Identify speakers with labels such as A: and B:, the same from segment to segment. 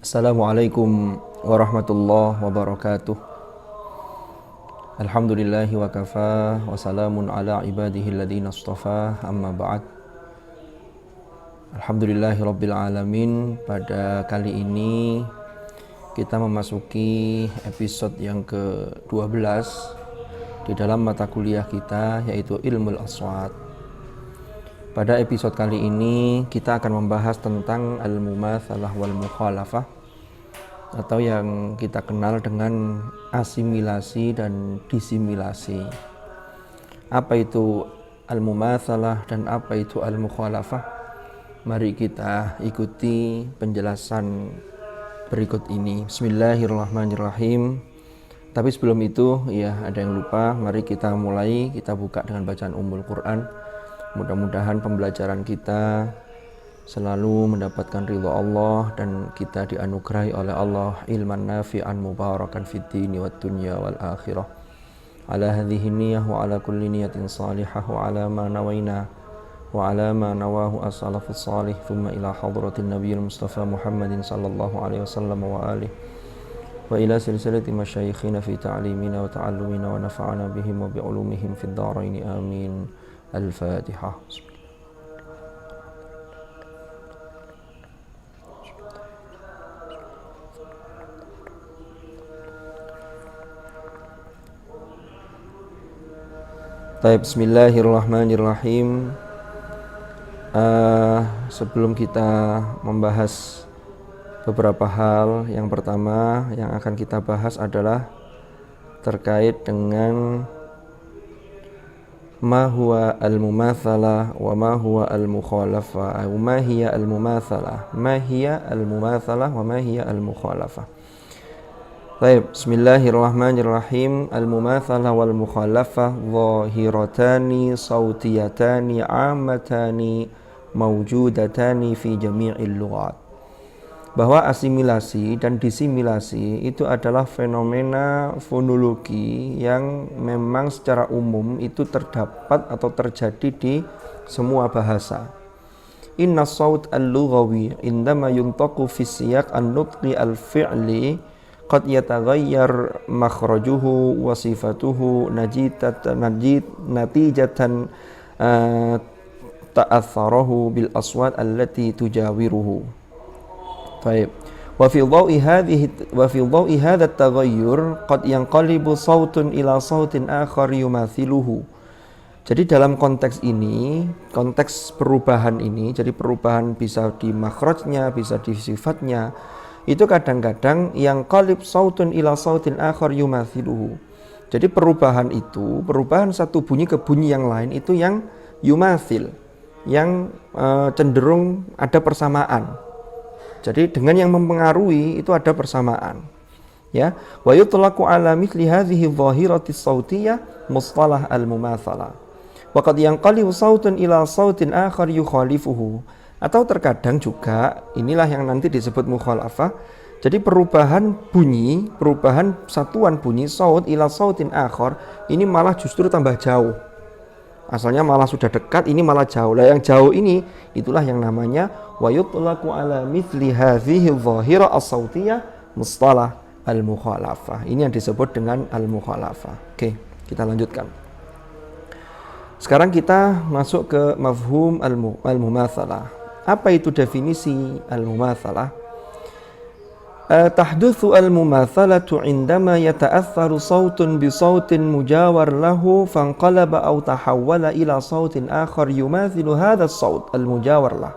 A: Assalamualaikum warahmatullahi wabarakatuh. Alhamdulillahi wa kafa wa salamun ala ibadihi alladhina astafa, amma ba'd. Alhamdulillahi rabbil alamin. Pada kali ini kita memasuki episode yang ke-12 di dalam mata kuliah kita, yaitu Ilmul Aswat. Pada episode kali ini kita akan membahas tentang al-mumatsalah wal mukhalafah, atau yang kita kenal dengan asimilasi dan disimilasi. Apa itu al-mumatsalah dan apa itu al-mukhalafah? Mari kita ikuti penjelasan berikut ini. Bismillahirrahmanirrahim. Tapi sebelum itu, ada yang lupa. Mari kita mulai, kita buka dengan bacaan Ummul Quran. Mudah-mudahan pembelajaran kita selalu mendapatkan ridha Allah dan kita dianugerahi oleh Allah ilman nafi'an mubarakan fid dini wad dunya wal akhirah. Ala hadhihi niyyah wa ala kulli niyatin salihah wa ala ma nawaina wa ala ma nawahu as-salafus salih thumma ila hadratin nabiyil mustafa Muhammadin sallallahu alaihi wasallam wa alihi wa ila silsilati masyayikhina fi ta'limina wa ta'allumina wa nafa'ana bihim wa bi'ulumihim fid dharain amin. Al-Fatihah. Bismillahirrahmanirrahim. Sebelum kita membahas beberapa hal, yang pertama yang akan kita bahas adalah terkait dengan ma huwa al-mumatsalah wa ma huwa al-mukhalafah. Ma hiya al-mumatsalah? Ma hiya al-mumatsalah wa ma hiya al-mukhalafah? Baik, bismillahirrahmanirrahim. Al-mumatsalah wal mukhalafah zahiratani sautiyatani ammatani mawjudatani fi jami'il lughat. Bahwa asimilasi dan disimilasi itu adalah fenomena fonologi yang memang secara umum itu terdapat atau terjadi di semua bahasa. Inna saut al-lughawi indama yuntaqu fi siyaq an-nutqi al-fi'li qad yataghayyar makhrajuhu wa sifatuhu natijatan ta'atharahu bil aswat allati tujawiruhu. Baik. Wa fi dhawi hadha at-taghayyur qad yanqalibu sautun ila sautin akhar yumathiluhu. Jadi dalam konteks ini, konteks perubahan ini, jadi perubahan bisa di makhrajnya, bisa di sifatnya, itu kadang-kadang yang qalib sautun ila sautin akhar yumathiluhu. Jadi perubahan itu, perubahan satu bunyi ke bunyi yang lain itu yang yumathil, yang cenderung ada persamaan. Jadi dengan yang mempengaruhi itu ada persamaan. Ya, wa yutlaqu ala mithli hadhihi dhahirati sautiyah mustalah al-mumatsalah. Wa qad yanqalibu sautun ila sautin akhar yukhalifuhu. Atau terkadang juga inilah yang nanti disebut mukhalafah. Jadi perubahan bunyi, perubahan satuan bunyi saut ila sautin akhar ini malah justru tambah jauh. Asalnya malah sudah dekat, ini malah jauh. Lah yang jauh ini itulah yang namanya wa yutlaqu ala mithli hadhihi dhahira as-sautiyah mustalah al-mukhalafah. Ini yang disebut dengan al-mukhalafah. Oke, kita lanjutkan. Sekarang kita masuk ke mafhum al-mumatsalah. Apa itu definisi al-mumatsalah? Tahdutsu al-mumatsalatu indama yata'atsaru sautun bi sautin mujawar lahu fanqalaba aw tahawwala ila sautin akhar yumathilu hadha as-saut al-mujawar lahu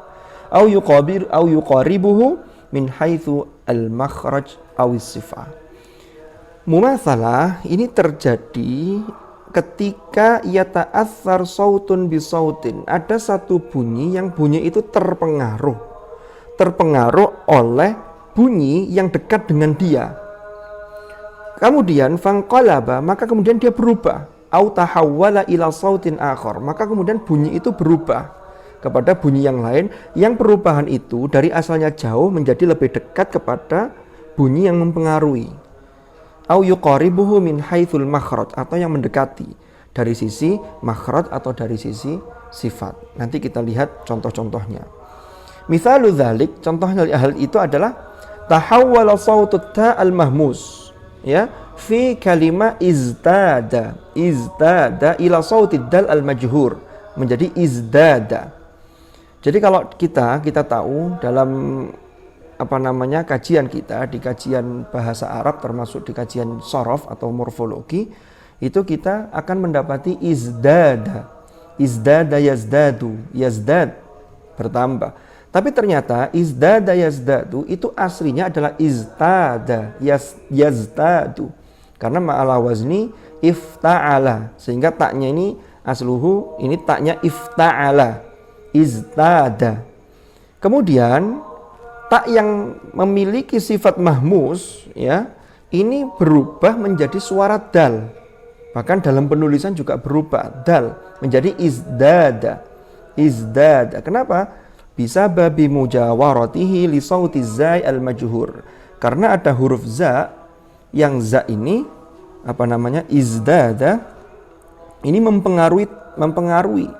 A: aw yuqaribuhu min haitsu al-makhraj aw as-sifah. Mumatsalah ini terjadi ketika yata'atsar sautun bi sautin, ada satu bunyi yang bunyi itu terpengaruh oleh bunyi yang dekat dengan dia. Kemudian fanqalaba, maka kemudian dia berubah. Au tahawwala ila sautin akhar, maka kemudian bunyi itu berubah kepada bunyi yang lain, yang perubahan itu dari asalnya jauh menjadi lebih dekat kepada bunyi yang mempengaruhi. Au yuqaribuhu min haitsul makhraj, atau yang mendekati dari sisi makhraj atau dari sisi sifat. Nanti kita lihat contoh-contohnya. Misalul dzalik, contohnya hal itu adalah tahawwala sautut ta al-mahmus, ya, fi kalimah izdada ila sautid dal al-majhur, menjadi izdada. Jadi kalau kita tahu dalam kajian kita, di kajian bahasa Arab termasuk di kajian sorof atau morfologi, itu kita akan mendapati izdada yazdadu, yazdad, bertambah. Tapi ternyata izdada yazdadu itu aslinya adalah iztada yazdadu, karena ma'ala wazni ifta'ala, sehingga taknya ini asluhu, ini taknya ifta'ala, iztada. Kemudian tak yang memiliki sifat mahmus, ya, ini berubah menjadi suara dal. Bahkan dalam penulisan juga berubah, dal menjadi izdada. Kenapa? Bisa babi mujawaratihi li sauti zai al-majhur. Karena ada huruf za, yang za ini izdada, ini mempengaruhi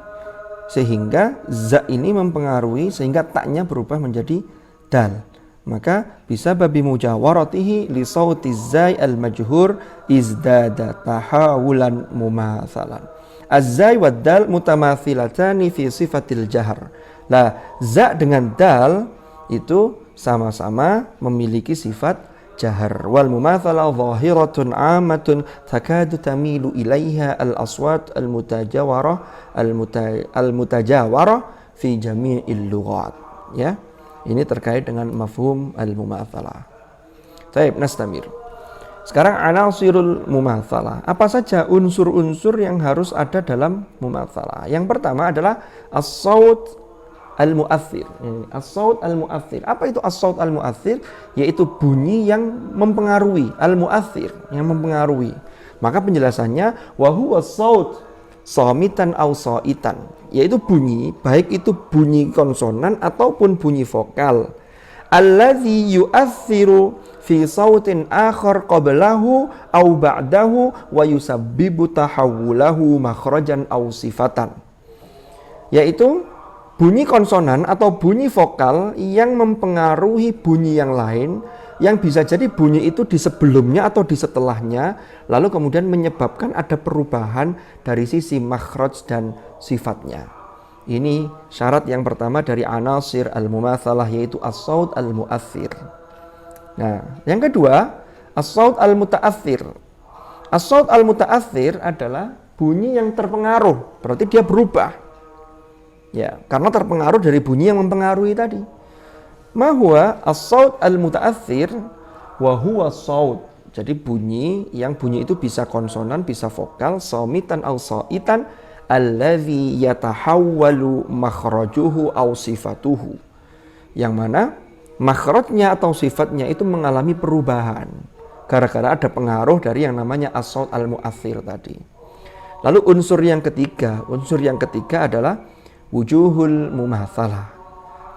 A: sehingga za ini mempengaruhi sehingga taknya berubah menjadi dal. Maka bisa babi mujawaratihi li sauti zai al-majhur izdada tahawulan mumatsalan. Az-zai wad dal mutamathilatani fi sifatil jahr. Lah, za dengan dal itu sama-sama memiliki sifat jahar. Wal mumatsalah zahiratun 'ammatun takadu tamilu ilaiha al-aswat al-mutajawarah fi jami'il lughat. Ya. Ini terkait dengan mafhum al-mumatsalah. Baik, nastamir. Sekarang anasirul mumatsalah. Apa saja unsur-unsur yang harus ada dalam mumatsalah? Yang pertama adalah as-saut al-mu'athir. As-saut al-mu'athir. Apa itu as-saut al-mu'athir? Yaitu bunyi yang mempengaruhi, al-mu'athir, yang mempengaruhi. Maka penjelasannya wa huwa as-saut shamitan aw shaitan, yaitu bunyi, baik itu bunyi konsonan ataupun bunyi vokal, alladzi yu'athiru fi sautin akhar qablahu aw ba'dahu wa yusabbibu tahawulahu makhrajan aw sifatan, yaitu bunyi konsonan atau bunyi vokal yang mempengaruhi bunyi yang lain, yang bisa jadi bunyi itu di sebelumnya atau di setelahnya, lalu kemudian menyebabkan ada perubahan dari sisi makhraj dan sifatnya. Ini syarat yang pertama dari anasir al-mumatsalah, yaitu as-saut al-mu'athir. Nah, yang kedua, as-saut al-muta'athir. As-saut al-muta'athir adalah bunyi yang terpengaruh, berarti dia berubah. Ya, karena terpengaruh dari bunyi yang mempengaruhi tadi. Ma huwa as-saut al-muta'athir wa huwa saut. Jadi bunyi itu bisa konsonan, bisa vokal, shamitan aw shaitan, alladzi yatahawwalu makhrajuhu aw sifatuhu. Yang mana makhrajnya atau sifatnya itu mengalami perubahan gara-gara ada pengaruh dari yang namanya as-saut al-mu'athir tadi. Lalu unsur yang ketiga adalah wujuhul mumatsalah.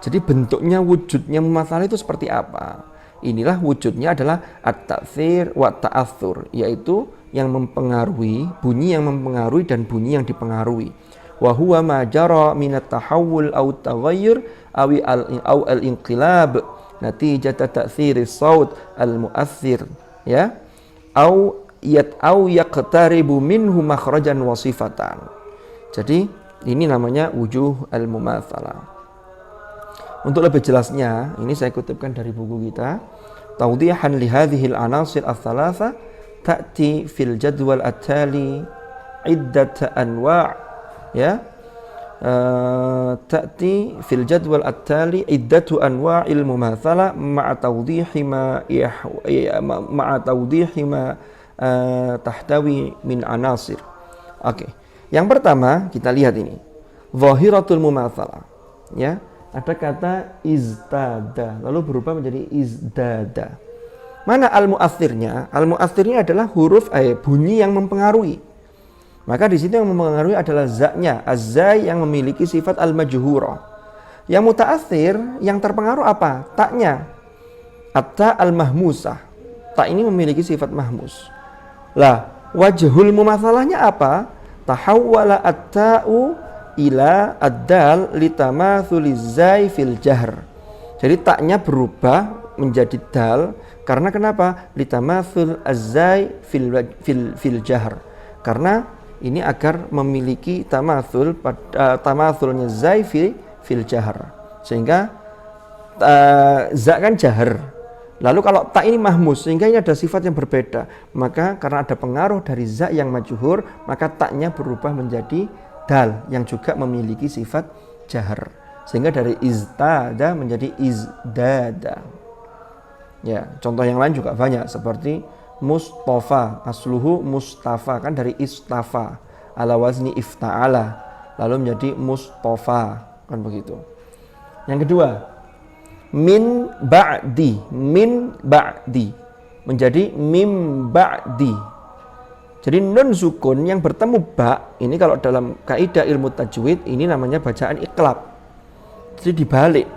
A: Jadi bentuknya, wujudnya mumatsalah itu seperti apa? Inilah wujudnya adalah at-ta'thir wa ta'athur, yaitu yang mempengaruhi, bunyi yang mempengaruhi dan bunyi yang dipengaruhi. Wa huwa ma jara min at-tahawul aw at-taghayyur aw al-inqilab natijata ta'thiri saut al-mu'athir, ya, aw yaqtaribu minhu makhrajan wa sifatan. Jadi ini namanya wujuh al-mumatsalah. Untuk lebih jelasnya, ini saya kutipkan dari buku kita, tawdihan li hadhihi al-anasir ats-tsalatsa ta'ti fil jadwal at-tali iddat anwa', ya. Ta'ti fil jadwal at-tali iddatu anwa'il mumatsalah ma'a tawdihi ma tahtawi min anasir. Oke. Yang pertama, kita lihat ini. Zahiratul mumatsalah, ya. Ada kata iztada, lalu berubah menjadi izdada. Mana al-mu'athirnya? Al-mu'athirnya adalah huruf bunyi yang mempengaruhi. Maka di situ yang mempengaruhi adalah za-nya, az-zai yang memiliki sifat al-majhurah. Yang muta'athir, yang terpengaruh apa? Taknya. At-ta al-mahmusah. Ta ini memiliki sifat mahmus. Lah, wajhul mumatsalahnya apa? Tahawwala at-ta'u ila ad-dal litamatsuliz zai fil jahr. Jadi taknya berubah menjadi dal. Karena kenapa? Litamatsul az-zai fil jahr. Karena ini agar memiliki tamatsulnya zai fil jahr. Sehingga za kan jahr. Lalu kalau ta ini mahmus, sehingga ini ada sifat yang berbeda. Maka karena ada pengaruh dari za yang majhur, maka taknya berubah menjadi dal yang juga memiliki sifat jahr. Sehingga dari iztada menjadi izdada. Ya, contoh yang lain juga banyak seperti Mustafa, asluhu Mustafa, kan dari istafa ala wazni ifta'ala, lalu menjadi Mustafa, kan begitu. Yang kedua, min ba'di menjadi mim ba'di. Jadi nun sukun yang bertemu ba, ini kalau dalam kaidah ilmu tajwid ini namanya bacaan iqlab. Jadi dibalik.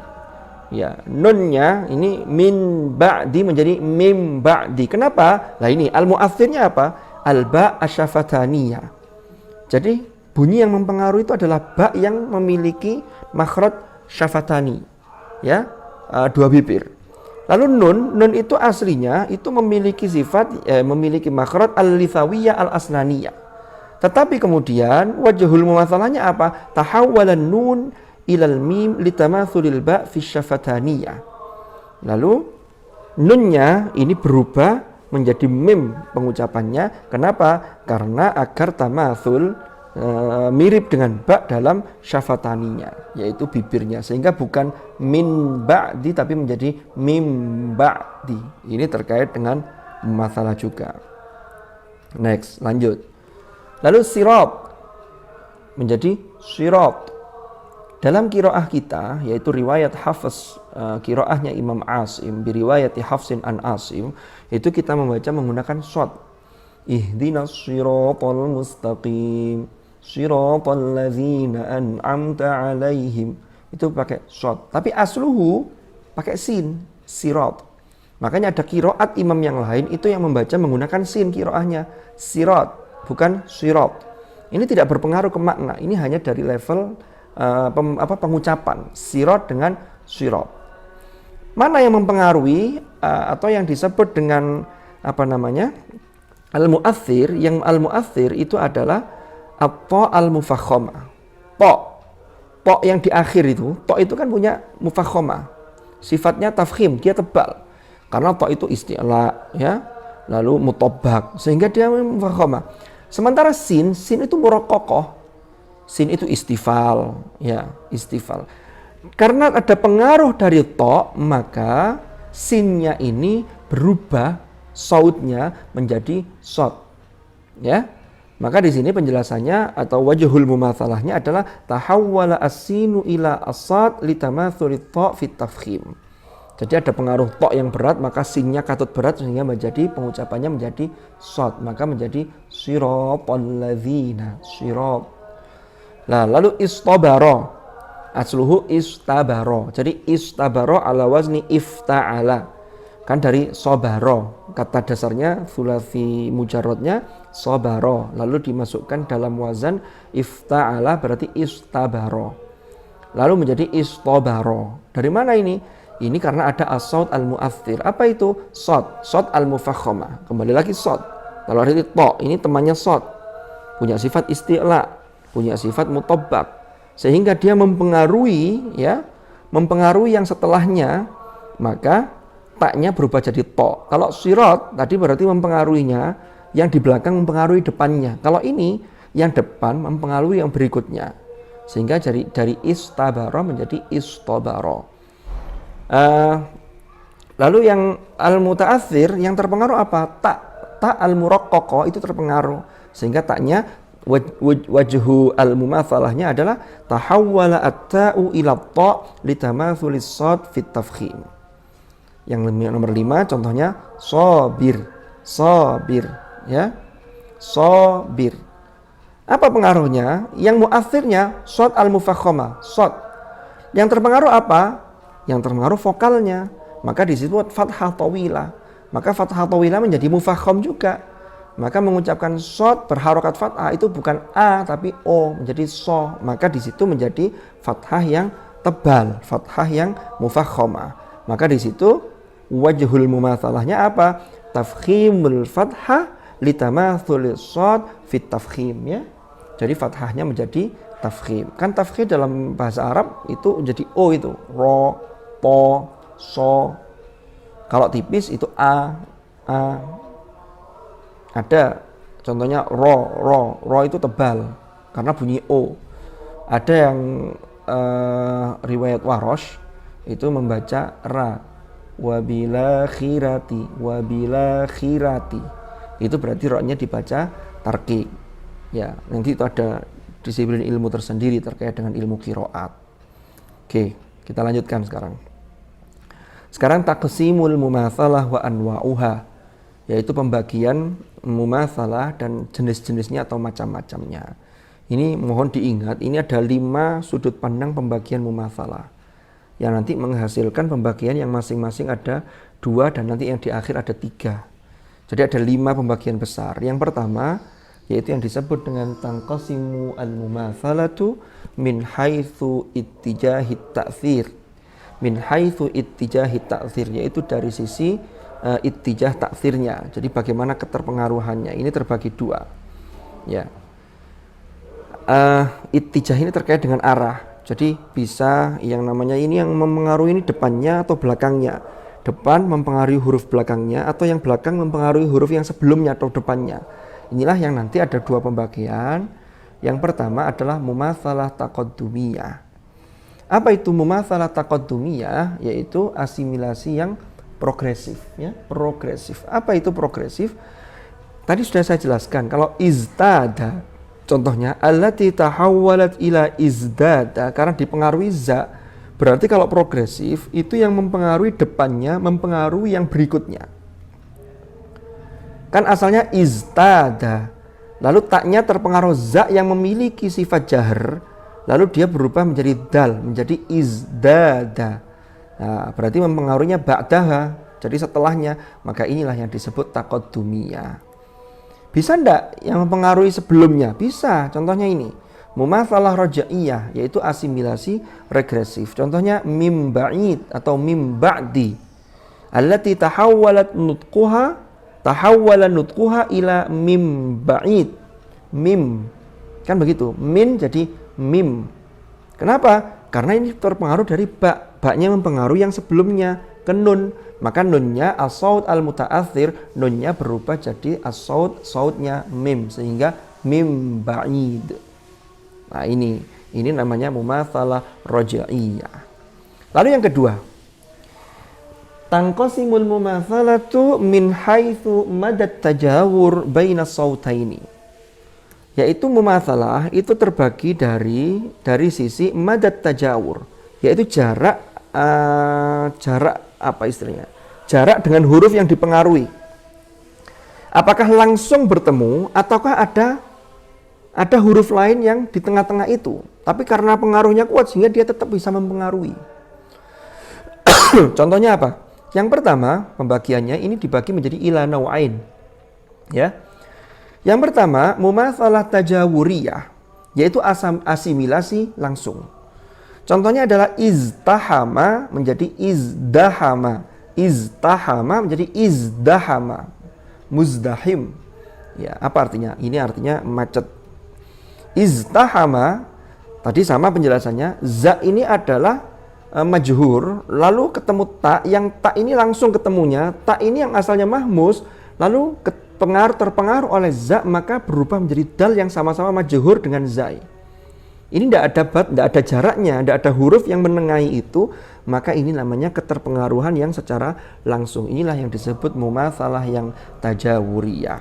A: Ya, nunnya ini min ba'di menjadi mim ba'di. Kenapa? Nah ini al-mu'athirnya apa? Al-ba' asyafataniyah. Jadi bunyi yang mempengaruhi itu adalah ba yang memiliki makhraj syafatani. Ya, dua bibir. Lalu nun itu aslinya itu memiliki sifat memiliki makhraj al-lithawiyah al-asnaniyah. Tetapi kemudian wajhul mumatsalahnya apa? Tahawwalan nun ilal mim litamatsulil ba fi syafataniyah. Lalu nunnya ini berubah menjadi mim pengucapannya. Kenapa? Karena agar tamatsul mirip dengan ba dalam syafataninya, yaitu bibirnya, sehingga bukan min ba'di tapi menjadi mim ba'di. Ini terkait dengan masalah juga. Next, lanjut. Lalu sirat menjadi sirat. Dalam qiraah kita, yaitu riwayat Hafiz, qiraahnya Imam Asim, biriwayati Hafsin an Asim, itu kita membaca menggunakan shad. Ihdinas siratal mustaqim, siratal ladzina an'amta alaihim. Itu pakai shad. Tapi asluhu pakai sin, sirat. Makanya ada qiraat imam yang lain itu yang membaca menggunakan sin qiraahnya, sirat, bukan sirat. Ini tidak berpengaruh ke makna, ini hanya dari level pengucapan sirat dengan sirat. Mana yang mempengaruhi atau yang disebut dengan al-mu'athir? Yang al-mu'athir itu adalah at-ta al-mufakhomah. Ta yang di akhir itu, ta itu kan punya mufakhomah. Sifatnya tafkhim, dia tebal. Karena ta itu isti'la, ya. Lalu mutabbak, sehingga dia mufakhomah. Sementara sin itu muraqqaqah. Sin itu istifal, ya, istifal. Karena ada pengaruh dari to, maka sinnya ini berubah sautnya menjadi shad. Ya. Maka di sini penjelasannya atau wajhul mumatsalahnya adalah tahawwala as-sinu ila as-sad litamatsulit ta fit tafkhim. Jadi ada pengaruh to yang berat, maka sinnya katut berat sehingga menjadi pengucapannya menjadi shad, maka menjadi siratal ladzina, sirat. Nah, lalu istabara. Asluhu istabara. Jadi istabara ala wazni ifta'ala. Kan dari sabara. Kata dasarnya sulasi mujarrodnya sabara. Lalu dimasukkan dalam wazan ifta'ala berarti istabara. Lalu menjadi istabara. Dari mana ini? Ini karena ada as-saut al-mu'athir. Apa itu? Saut al-mufakhomah. Kembali lagi saut. Kalau ada itu to, ini temannya saut. Punya sifat isti'la, punya sifat mutabbak, sehingga dia mempengaruhi yang setelahnya, maka taknya berubah jadi to. Kalau sirat tadi berarti mempengaruhinya, yang di belakang mempengaruhi depannya. Kalau ini yang depan mempengaruhi yang berikutnya, sehingga dari istabara menjadi istabara. Lalu yang al-muta'athir yang terpengaruh apa? Ta al-muraqqaqah itu terpengaruh, sehingga taknya wajhu al-mumatsalahnya adalah tahawwala at-ta'u ila ta litamatsulis shad fit tafkhim. Yang nomor 5 contohnya sabir, ya. Sabir. Apa pengaruhnya? Yang mu'athirnya shad al-mufakhomah, shad. Yang terpengaruh apa? Yang terpengaruh vokalnya. Maka disebut fathah tawilah. Maka fathah tawilah menjadi mufakhom juga. Maka mengucapkan shad berharokat fathah itu bukan a tapi o, menjadi so. Maka di situ menjadi fathah yang tebal, fathah yang mufakhomah. Maka di situ wajhul mumatsalahnya apa? Tafkhimul fathah litamatsulis shad fit tafkhim ya. Jadi fathahnya menjadi tafkhim. Kan tafkhim dalam bahasa Arab itu jadi o itu, ro, po, so. Kalau tipis itu a. Ada contohnya ro itu tebal karena bunyi o. Ada yang riwayat Warosh itu membaca ra, wabila khirati. Itu berarti ro-nya dibaca tarqiq. Ya, nanti itu ada disiplin ilmu tersendiri terkait dengan ilmu qiraat. Oke, kita lanjutkan sekarang. Sekarang taqsimul mumatsalah wa anwa'uha, yaitu pembagian mumatsalah dan jenis-jenisnya atau macam-macamnya. Ini mohon diingat, ini ada 5 sudut pandang pembagian mumatsalah yang nanti menghasilkan pembagian yang masing-masing ada 2 dan nanti yang di akhir ada 3. Jadi ada 5 pembagian besar. Yang pertama yaitu yang disebut dengan tanqasimu al-mumatsalatu min haitsu ittijahit ta'tsir. Min haitsu ittijahit ta'tsir, yaitu dari sisi ittijah ta'tsirnya. Jadi bagaimana keterpengaruhannya. Ini terbagi 2. Ya. Ittijah ini terkait dengan arah. Jadi bisa yang namanya ini yang mempengaruhi ini depannya atau belakangnya. Depan mempengaruhi huruf belakangnya atau yang belakang mempengaruhi huruf yang sebelumnya atau depannya. Inilah yang nanti ada 2 pembagian. Yang pertama adalah mumatsalah taqaddumiyah. Apa itu mumatsalah taqaddumiyah? Yaitu asimilasi yang progresif ya, progresif. Apa itu progresif? Tadi sudah saya jelaskan kalau iztada, contohnya allati tahawwalat ila izdada, karena dipengaruhi za. Berarti kalau progresif itu yang mempengaruhi depannya, mempengaruhi yang berikutnya. Kan asalnya iztada. Lalu taknya terpengaruh za yang memiliki sifat jahr, lalu dia berubah menjadi dal, menjadi izdada. Nah, berarti mempengaruhinya ba'daha, jadi setelahnya. Maka inilah yang disebut taqaddumiyah. Bisa enggak yang mempengaruhi sebelumnya? Bisa, contohnya ini mumatsalah rajaiyah, yaitu asimilasi regresif. Contohnya mim ba'id atau mim ba'di allati tahawwala nutquha ila mim ba'id. Mim kan begitu, min jadi mim. Kenapa? Karena ini terpengaruh dari ba. Ba-nya mempengaruhi yang sebelumnya ke nun. Maka nunnya as-saut al-muta'athir, nunnya berubah jadi as-saut, sautnya mim, sehingga mim ba'id. Nah ini namanya mumatsalah rajaiyah. Lalu yang kedua, tanqasimul mumatsalatu min haitsu madad tajawur baina sautaini. Yaitu mumatsalah itu terbagi dari sisi madad tajawur, yaitu jarak apa istilahnya? Jarak dengan huruf yang dipengaruhi. Apakah langsung bertemu ataukah ada huruf lain yang di tengah-tengah itu, tapi karena pengaruhnya kuat sehingga dia tetap bisa mempengaruhi. Contohnya apa? Yang pertama, pembagiannya ini dibagi menjadi ila nau'ain. Ya. Yang pertama, mumatsalah tajawuriyah, yaitu asimilasi langsung. Contohnya adalah iztahama menjadi izdahama. Iztahama menjadi izdahama. Muzdahim. Ya, apa artinya? Ini artinya macet. Iztahama tadi sama penjelasannya, za ini adalah majhur, lalu ketemu ta, yang ta ini langsung ketemunya, ta ini yang asalnya mahmus, lalu terpengaruh oleh za, maka berubah menjadi dal yang sama-sama majhur dengan zai. Ini tidak ada jaraknya, tidak ada huruf yang menengahi itu, maka ini namanya keterpengaruhan yang secara langsung. Inilah yang disebut mumatsalah yang tajawuriyah.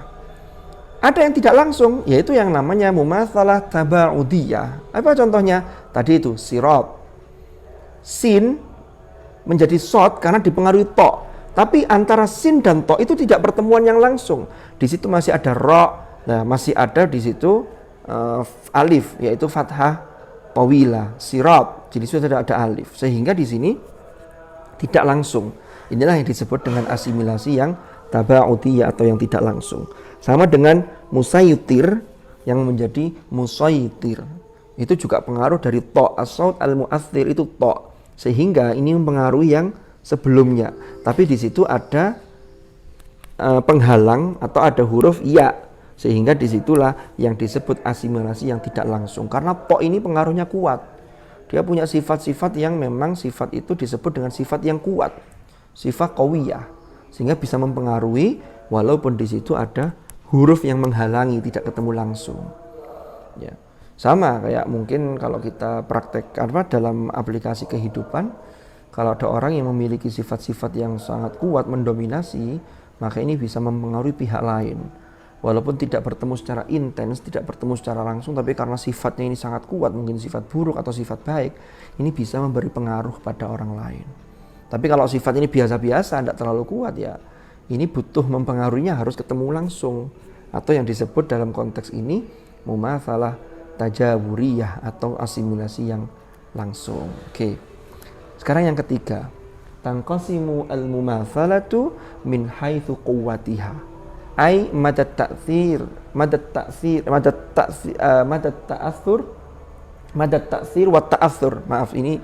A: Ada yang tidak langsung, yaitu yang namanya mumatsalah taba'udiyah. Apa contohnya? Tadi itu sirat. Sin menjadi sod karena dipengaruhi to. Tapi antara sin dan to itu tidak pertemuan yang langsung. Di situ masih ada ro, nah masih ada di situ alif, yaitu fathah tawila, sirat. Jadi sudah ada alif, sehingga di sini tidak langsung. Inilah yang disebut dengan asimilasi yang taba'udiyah atau yang tidak langsung. Sama dengan musaytir yang menjadi musaytir. Itu juga pengaruh dari to, as-saut al-mu'athir itu to. Sehingga ini mempengaruhi yang sebelumnya. Tapi di situ ada penghalang atau ada huruf ya, sehingga disitulah yang disebut asimilasi yang tidak langsung. Karena po ini pengaruhnya kuat. Dia punya sifat-sifat yang memang sifat itu disebut dengan sifat yang kuat, sifat qawiyah, sehingga bisa mempengaruhi walaupun di situ ada huruf yang menghalangi, tidak ketemu langsung. Ya. Sama kayak mungkin kalau kita praktekkan dalam aplikasi kehidupan, kalau ada orang yang memiliki sifat-sifat yang sangat kuat mendominasi, maka ini bisa mempengaruhi pihak lain. Walaupun tidak bertemu secara intens, tidak bertemu secara langsung, tapi karena sifatnya ini sangat kuat, mungkin sifat buruk atau sifat baik, ini bisa memberi pengaruh pada orang lain. Tapi kalau sifat ini biasa-biasa, tidak terlalu kuat, ya ini butuh mempengaruhinya harus ketemu langsung. Atau yang disebut dalam konteks ini, mumatsalah tajawuriyah atau asimilasi yang langsung. Oke. Sekarang yang ketiga, tanqasimu al-mumatsalatu min haitsu quwwatiha. Ai madad ta'thir wa ta'athur. Maaf, ini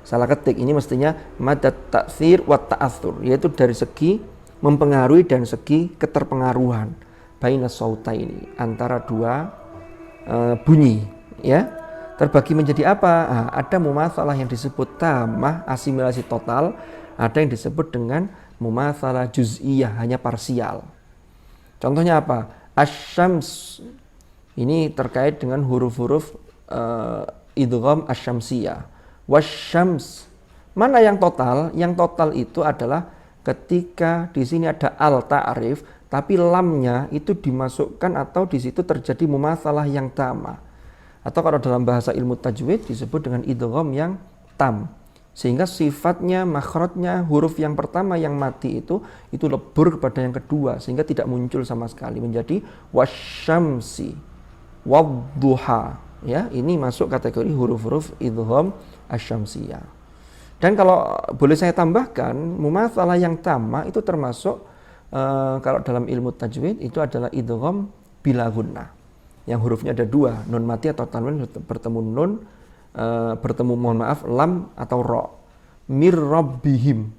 A: salah ketik. Ini mestinya madad ta'thir wa ta'athur, yaitu dari segi mempengaruhi dan segi keterpengaruhan baina sautaini, antara dua bunyi, ya. Terbagi menjadi apa? Nah, ada mumatsalah yang disebut tamah, asimilasi total, ada yang disebut dengan mumatsalah juz'iyah, hanya parsial. Contohnya apa? Asyams, ini terkait dengan huruf-huruf idgham asyamsiyah. Wasyams, mana yang total? Yang total itu adalah ketika di sini ada al-ta'rif, tapi lamnya itu dimasukkan atau di situ terjadi mumatsalah yang tamah. Atau kalau dalam bahasa ilmu tajwid disebut dengan idgham yang tam. Sehingga sifatnya, makhrajnya, huruf yang pertama yang mati itu lebur kepada yang kedua, sehingga tidak muncul sama sekali, menjadi wasyamsi wadduha. Ya, ini masuk kategori huruf-huruf idgham asyamsiyah. Dan kalau boleh saya tambahkan, mumatsalah yang tamah itu termasuk kalau dalam ilmu tajwid itu adalah idgham bila gunnah. Yang hurufnya ada dua, nun mati atau tanwin bertemu nun, lam atau ro. Mir rabbihim,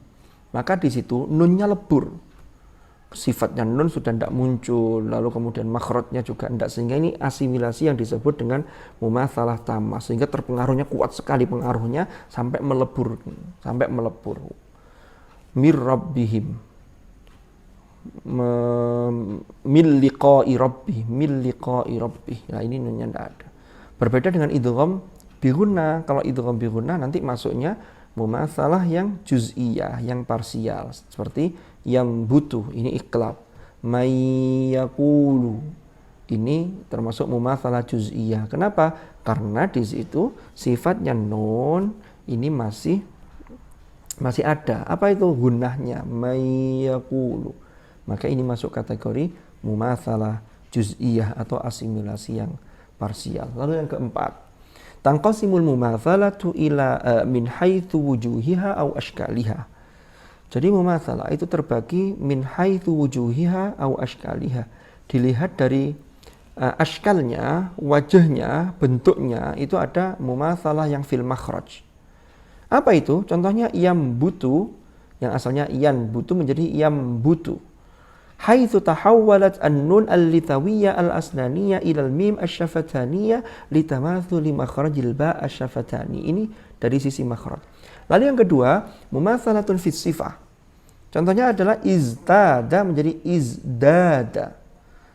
A: maka di situ nunnya lebur, sifatnya nun sudah tidak muncul, lalu kemudian makhrajnya juga tidak, sehingga ini asimilasi yang disebut dengan mumatsalah tamah, sehingga terpengaruhnya kuat sekali, pengaruhnya sampai melebur. Mir rabbihim, mil liqa'i rabbih. Nah, ini nunnya tidak ada. Berbeda dengan idgham bi gunnah. Kalau idgham bi gunnah nanti masuknya mumatsalah yang juz'iyah, yang parsial, seperti yang butuh, ini iqlab. Mayyaqulu, ini termasuk mumatsalah juz'iyah. Kenapa? Karena di situ sifatnya nun ini masih ada. Apa itu gunnahnya? Mayyaqulu. Maka ini masuk kategori mumatsalah juz'iyah atau asimilasi yang parsial. Lalu yang keempat, tanqasimul mumatsalatu ila min haitsu wujuhiha au ashkaliha. Jadi mumatsalah itu terbagi min haitsu wujuhiha au ashkaliha. Dilihat dari ashkalnya, wajahnya, bentuknya, itu ada mumatsalah yang fil makhraj. Apa itu? Contohnya yambutu, yang asalnya yanbutu menjadi yambutu. Haitsu tahawwalat an-nun al-lithawiyya al-asnaniyya ila al-mim asy-syafataniyya litamatsuli makhrajil ba asy-syafatani. Ini dari sisi makhraj. Lalu yang kedua, mumatsalatun fis sifah. Contohnya adalah iztada menjadi izdada.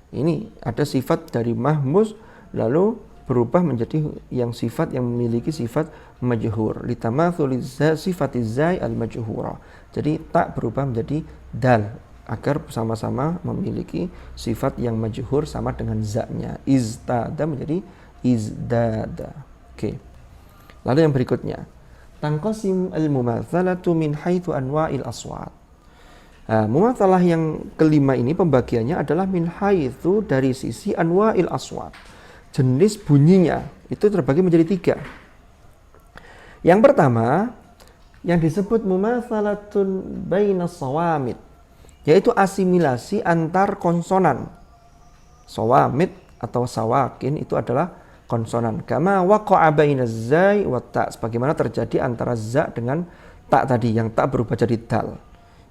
A: Ini ada sifat dari mahmuz lalu berubah menjadi yang sifat yang memiliki sifat majhur. Litamatsuli sifatiz zai al-majhura. Jadi tak berubah menjadi dal, agar sama-sama memiliki sifat yang majhur sama dengan za-nya. Iztada menjadi izdada. Oke. Lalu yang berikutnya, tanqasim al-mumatsalatu min haitsu anwa'il aswat. Mumatsalah yang kelima ini pembagiannya adalah min haitsu, dari sisi anwa'il aswat. Jenis bunyinya itu terbagi menjadi tiga. Yang pertama, yang disebut mumatsalatun bainas sawamit, yaitu asimilasi antar konsonan. Sawamit atau sawakin itu adalah konsonan. Kama waqa'a bainaz zai wa ta', sebagaimana terjadi antara za dengan tak tadi, yang tak berubah jadi dal.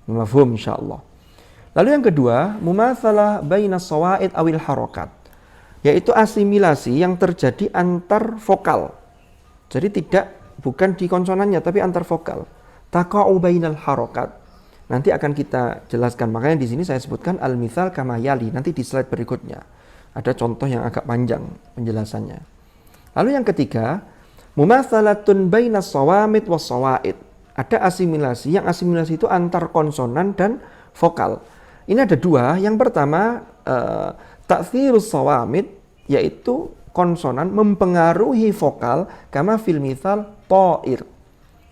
A: Mafhum insyaallah. Lalu yang kedua, mumatsalah baina shawaid awil harakat, yaitu asimilasi yang terjadi antar vokal. Jadi bukan di konsonannya tapi antar vokal. Taqa'u bainal harakat. Nanti akan kita jelaskan. Makanya di sini saya sebutkan al-mithal kama yali. Nanti di slide berikutnya ada contoh yang agak panjang penjelasannya. Lalu yang ketiga, mumatsalatun bainas shawamid was shawaid. Ada asimilasi, yang asimilasi itu antar konsonan dan vokal. Ini ada dua. Yang pertama, ta'thirus shawamid, yaitu konsonan mempengaruhi vokal, kama fil mithal ta'ir.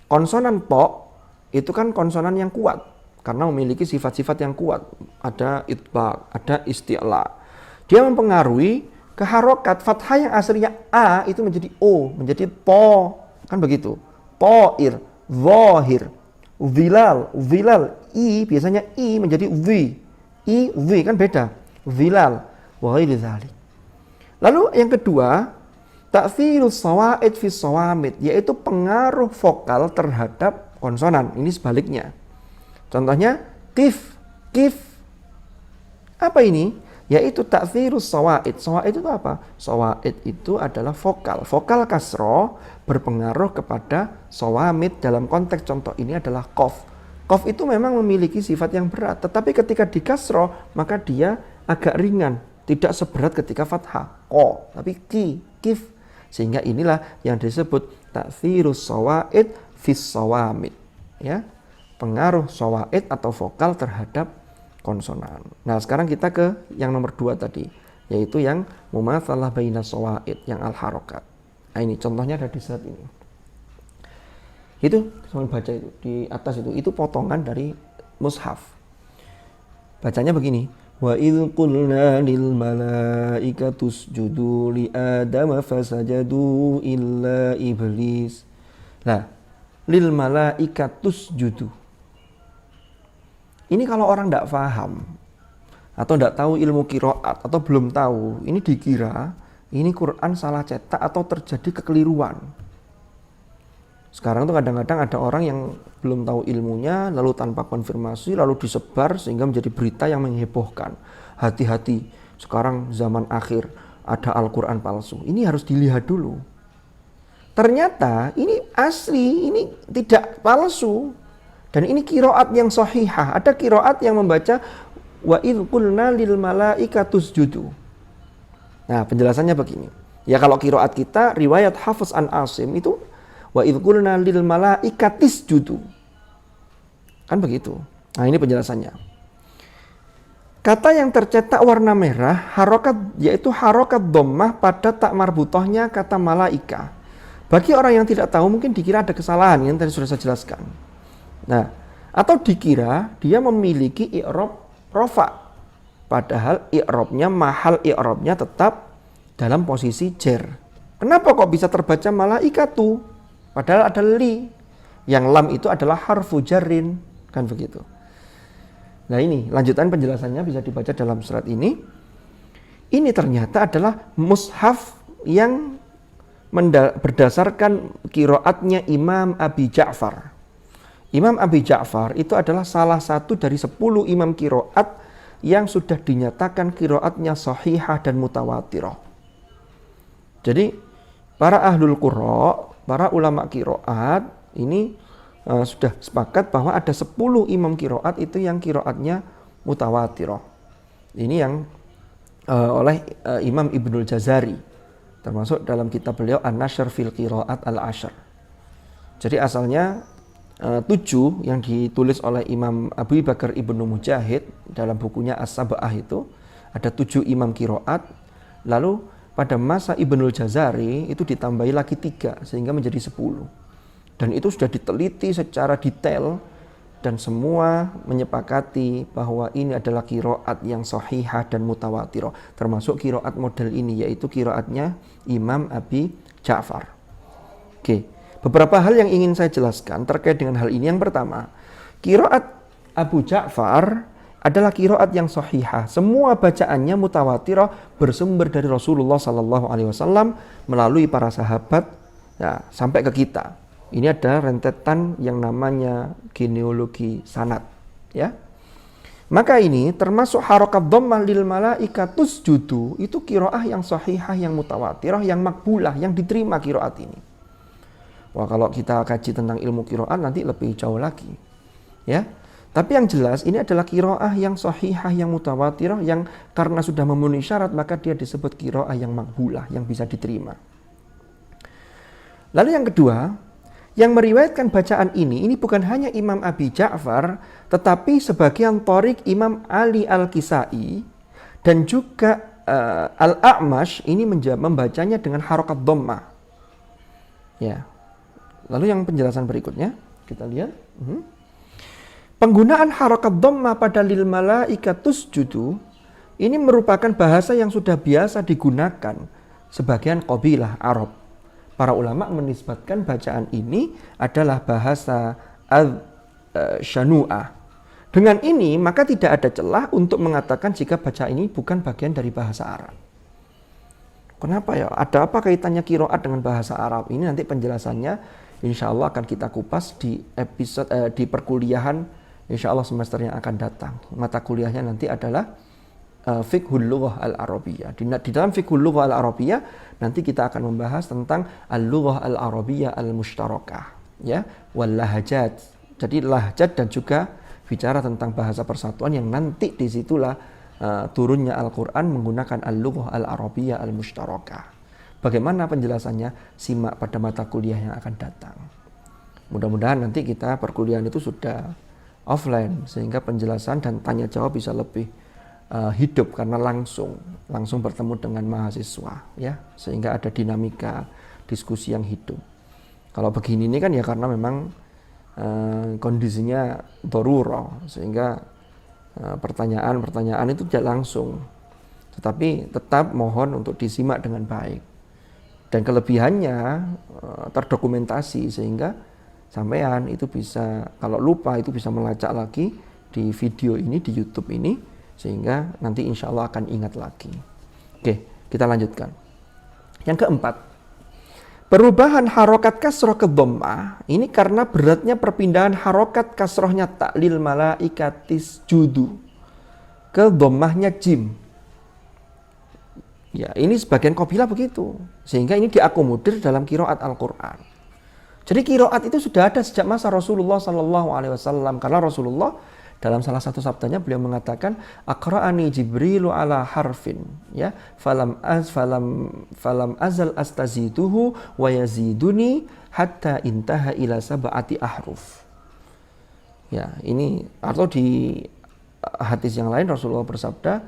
A: Konsonan to itu kan konsonan yang kuat karena memiliki sifat-sifat yang kuat. Ada itbaq, ada isti'la. Dia mempengaruhi ke harokat. Fathah yang aslinya a itu menjadi o, menjadi po, kan begitu. Ta'ir, zahir, zilal, i biasanya i menjadi v, kan beda. Zilal, wa ghairi dzalik. Lalu yang kedua, ta'thirus shawaid fi shawamid, yaitu pengaruh vokal terhadap konsonan. Ini sebaliknya. Contohnya kif. Apa ini? Yaitu ta'thirus shawaid. Shawaid itu apa? Shawaid itu adalah vokal. Vokal kasroh berpengaruh kepada shawamid. Dalam konteks contoh ini adalah qaf. Qaf itu memang memiliki sifat yang berat, tetapi ketika di kasroh maka dia agak ringan, tidak seberat ketika fathah. Ko, tapi kif. Sehingga inilah yang disebut ta'thirus shawaid fis shawamid. Ya, pengaruh shawaid atau vokal terhadap konsonan. Nah, sekarang kita ke yang nomor 2 tadi, yaitu yang mumatsalah baina shawaid, yang al-harakat. Nah, ini contohnya ada di slide ini. Itu sambil baca itu di atas itu potongan dari mushaf. Bacanya begini. Wa idh qulna lil malaikati usjudu li adama fasajadu illa iblis. Nah, lil malaikati usjudu. Ini kalau orang tidak paham atau tidak tahu ilmu qiraat atau belum tahu, ini dikira ini Quran salah cetak atau terjadi kekeliruan. Sekarang tuh kadang-kadang ada orang yang belum tahu ilmunya, lalu tanpa konfirmasi, lalu disebar sehingga menjadi berita yang menghebohkan. Hati-hati, sekarang zaman akhir ada Al-Quran palsu. Ini harus dilihat dulu. Ternyata ini asli, ini tidak palsu. Dan ini qiraat yang sahihah. Ada qiraat yang membaca wa idh qulna lil malaikati usjudu. Nah, penjelasannya begini. Ya kalau qiraat kita riwayat Hafiz an Asim itu wa idh qulna lil malaikati isjudu. Kan begitu. Nah, ini penjelasannya. Kata yang tercetak warna merah harokat, yaitu harokat dhammah pada tak marbutohnya kata malaika. Bagi orang yang tidak tahu mungkin dikira ada kesalahan yang tadi sudah saya jelaskan. Nah, atau dikira dia memiliki i'rab rafa. Padahal i'rabnya, mahal i'rabnya tetap dalam posisi jer. Kenapa kok bisa terbaca malaikatu? Padahal ada li. Yang lam itu adalah harfu jarrin. Kan begitu. Nah ini, lanjutan penjelasannya bisa dibaca dalam surat ini. Ini ternyata adalah mushaf yang berdasarkan qiraatnya Imam Abi Ja'far. Imam Abi Ja'far itu adalah salah satu dari 10 imam qiraat yang sudah dinyatakan qiraatnya sahihah dan mutawatirah. Jadi para ahlul qurra, para ulama qiraat ini sudah sepakat bahwa ada 10 imam qiraat itu yang qiraatnya mutawatirah. Ini yang oleh Imam Ibnul Jazari, termasuk dalam kitab beliau An-Nashr fil Qiraat al-Ashr. Jadi asalnya 7 yang ditulis oleh Imam Abu Bakar Ibnu Mujahid dalam bukunya As-Sab'ah itu ada 7 imam qiraat. Lalu pada masa Ibnul Jazari itu ditambahi lagi 3 sehingga menjadi 10. Dan itu sudah diteliti secara detail dan semua menyepakati bahwa ini adalah qiraat yang sahihah dan mutawatirah, termasuk qiraat model ini, yaitu qiraatnya Imam Abi Ja'far. Oke. Beberapa hal yang ingin saya jelaskan terkait dengan hal ini. Yang pertama, qiraat Abu Ja'far adalah qiraat yang sahihah. Semua bacaannya mutawatirah, bersumber dari Rasulullah SAW melalui para sahabat ya, sampai ke kita. Ini ada rentetan yang namanya genealogi sanad, ya. Maka ini termasuk harokat dhammah lil malaikatus judu, itu qiraah yang sahihah, yang mutawatirah, yang makbulah, yang diterima qiraat ini. Wah, kalau kita kaji tentang ilmu qiraat nanti lebih jauh lagi. Ya. Tapi yang jelas ini adalah qiraah yang sahihah, yang mutawatirah, yang karena sudah memenuhi syarat maka dia disebut qiraah yang makbulah, yang bisa diterima. Lalu yang kedua, yang meriwayatkan bacaan ini bukan hanya Imam Abi Ja'far, tetapi sebagian thariq Imam Ali Al-Kisai dan juga Al-A'mash ini membacanya dengan harokat dhammah. Ya. Lalu yang penjelasan berikutnya, kita lihat. Penggunaan harokat dhammah pada lil malaikatus judu ini merupakan bahasa yang sudah biasa digunakan sebagian qabilah Arab. Para ulama menisbatkan bacaan ini adalah bahasa al-shanu'ah. Dengan ini maka tidak ada celah untuk mengatakan jika bacaan ini bukan bagian dari bahasa Arab. Kenapa ya? Ada apa kaitannya qiraat dengan bahasa Arab? Ini nanti penjelasannya insya Allah akan kita kupas di episode di perkuliahan insya Allah semester yang akan datang. Mata kuliahnya nanti adalah Fiqhul Lughah Al-Arabiyyah. Di dalam Fiqhul Lughah Al-Arabiyyah nanti kita akan membahas tentang Al-Lughah Al-Arabiyyah Al-Mushtarakah, ya, wal lahajat. Jadi lahjat dan juga bicara tentang bahasa persatuan yang nanti disitulah turunnya Al-Qur'an menggunakan Al-Lughah Al-Arabiyyah Al-Mushtarakah. Bagaimana penjelasannya? Simak pada mata kuliah yang akan datang. Mudah-mudahan nanti kita perkuliahan itu sudah offline sehingga penjelasan dan tanya jawab bisa lebih hidup karena langsung bertemu dengan mahasiswa, ya, sehingga ada dinamika diskusi yang hidup. Kalau begini ini kan ya karena memang kondisinya darurah sehingga pertanyaan itu tidak langsung, tetapi tetap mohon untuk disimak dengan baik dan kelebihannya terdokumentasi sehingga sampean itu bisa kalau lupa itu bisa melacak lagi di video ini di YouTube ini sehingga nanti insya Allah akan ingat lagi. Oke, kita lanjutkan. Yang keempat, perubahan harokat kasroh ke dhammah ini karena beratnya perpindahan harokat kasrohnya taklil malaikatis judu ke dhammahnya jim. Ya, ini sebagian qabilah begitu. Sehingga ini diakomodir dalam qiraat Al-Qur'an. Jadi qiraat itu sudah ada sejak masa Rasulullah SAW karena Rasulullah dalam salah satu sabdanya beliau mengatakan aqra'ani Jibrilu ala harfin, ya, falam azal astaziduhu wa yaziduni hatta intaha ila sab'ati ahruf. Ya, ini atau di hadis yang lain Rasulullah bersabda